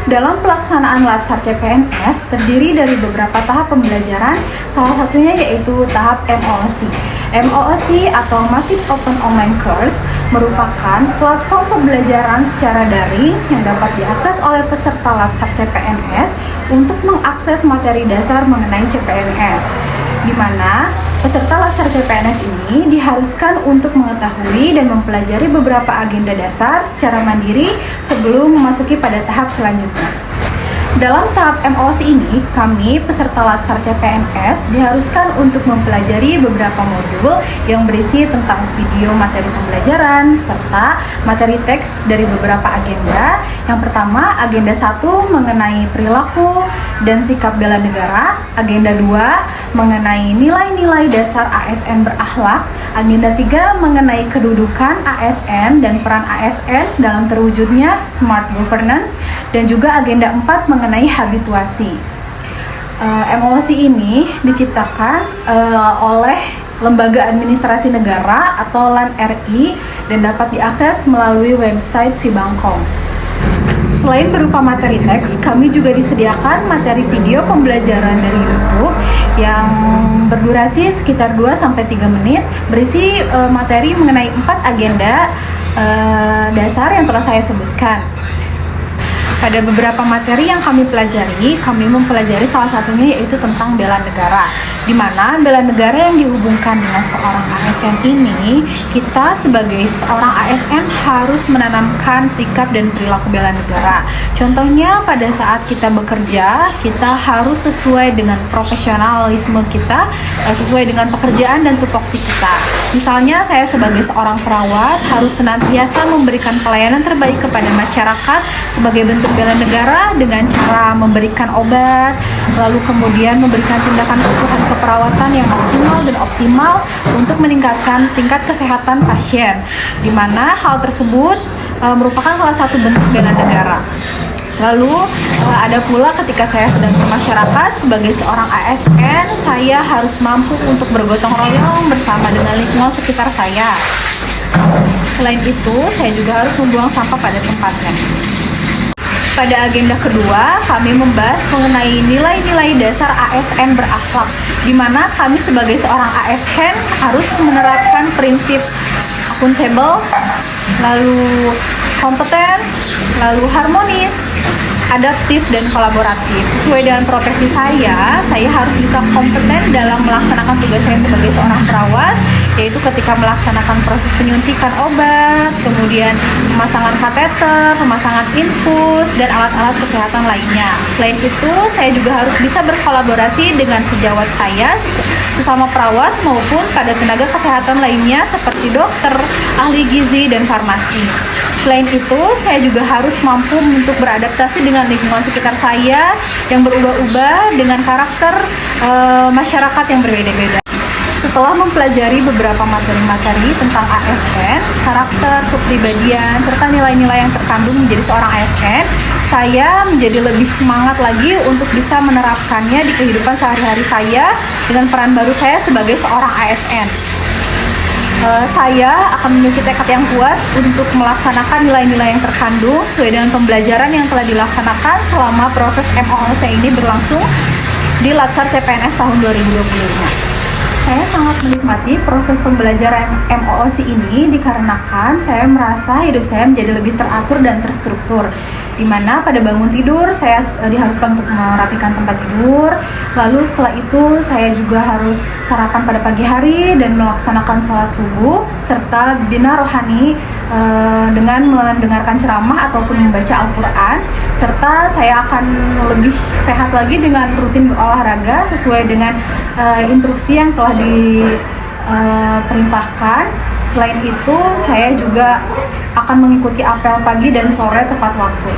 Dalam pelaksanaan Latsar CPNS terdiri dari beberapa tahap pembelajaran, salah satunya yaitu tahap MOOC. MOOC atau Massive Open Online Course merupakan platform pembelajaran secara daring yang dapat diakses oleh peserta Latsar CPNS untuk mengakses materi dasar mengenai CPNS, di mana peserta Latsar CPNS ini diharuskan untuk mengetahui dan mempelajari beberapa agenda dasar secara mandiri sebelum memasuki pada tahap selanjutnya. Dalam tahap MOOC ini, kami peserta Latsar CPNS diharuskan untuk mempelajari beberapa modul yang berisi tentang video materi pembelajaran serta materi teks dari beberapa agenda. Yang pertama, agenda 1 mengenai perilaku dan sikap bela negara, agenda 2 mengenai nilai-nilai dasar ASN berakhlak, agenda 3 mengenai kedudukan ASN dan peran ASN dalam terwujudnya smart governance, dan juga agenda 4 mengenai habituasi. MOOC ini diciptakan oleh Lembaga Administrasi Negara atau LAN RI dan dapat diakses melalui website Sibangkong. Selain berupa materi teks, kami juga disediakan materi video pembelajaran dari YouTube yang berdurasi sekitar 2-3 menit, berisi materi mengenai 4 agenda dasar yang telah saya sebutkan. Pada beberapa materi yang kami pelajari, kami mempelajari salah satunya yaitu tentang bela negara, di mana bela negara yang dihubungkan dengan seorang ASN ini, kita sebagai seorang ASN harus menanamkan sikap dan perilaku bela negara. Contohnya pada saat kita bekerja, kita harus sesuai dengan profesionalisme kita, sesuai dengan pekerjaan dan tupoksi kita. Misalnya saya sebagai seorang perawat harus senantiasa memberikan pelayanan terbaik kepada masyarakat sebagai bentuk bela negara dengan cara memberikan obat, lalu kemudian memberikan tindakan keperawatan yang maksimal dan optimal untuk meningkatkan tingkat kesehatan pasien, di mana hal tersebut merupakan salah satu bentuk bela negara. Lalu ada pula ketika saya sedang bermasyarakat sebagai seorang ASN, saya harus mampu untuk bergotong royong bersama dengan lingkungan sekitar saya. Selain itu, saya juga harus membuang sampah pada tempatnya. Pada agenda kedua, kami membahas mengenai nilai-nilai dasar ASN berakhlak, di mana kami sebagai seorang ASN harus menerapkan prinsip akuntabel, lalu kompeten, lalu harmonis, adaptif, dan kolaboratif. Sesuai dengan profesi saya harus bisa kompeten dalam melaksanakan tugas saya sebagai seorang perawat, yaitu ketika melaksanakan proses penyuntikan obat, kemudian pemasangan kateter, pemasangan infus, dan alat-alat kesehatan lainnya. Selain itu, saya juga harus bisa berkolaborasi dengan sejawat saya, sesama perawat, maupun pada tenaga kesehatan lainnya seperti dokter, ahli gizi, dan farmasi. Selain itu, saya juga harus mampu untuk beradaptasi dengan lingkungan sekitar saya yang berubah-ubah dengan karakter masyarakat yang berbeda-beda. Setelah mempelajari beberapa materi-materi tentang ASN, karakter, kepribadian, serta nilai-nilai yang terkandung menjadi seorang ASN, saya menjadi lebih semangat lagi untuk bisa menerapkannya di kehidupan sehari-hari saya dengan peran baru saya sebagai seorang ASN. Saya akan memiliki tekad yang kuat untuk melaksanakan nilai-nilai yang terkandung sesuai dengan pembelajaran yang telah dilaksanakan selama proses MOOC ini berlangsung di Latsar CPNS tahun 2025. Saya sangat menikmati proses pembelajaran MOOC ini dikarenakan saya merasa hidup saya menjadi lebih teratur dan terstruktur, di mana pada bangun tidur saya diharuskan untuk merapikan tempat tidur, lalu setelah itu saya juga harus sarapan pada pagi hari dan melaksanakan sholat subuh serta bina rohani dengan mendengarkan ceramah ataupun membaca Al-Quran, serta saya akan lebih sehat lagi dengan rutin berolahraga sesuai dengan instruksi yang telah diperintahkan. Selain itu, saya juga akan mengikuti apel pagi dan sore tepat waktu.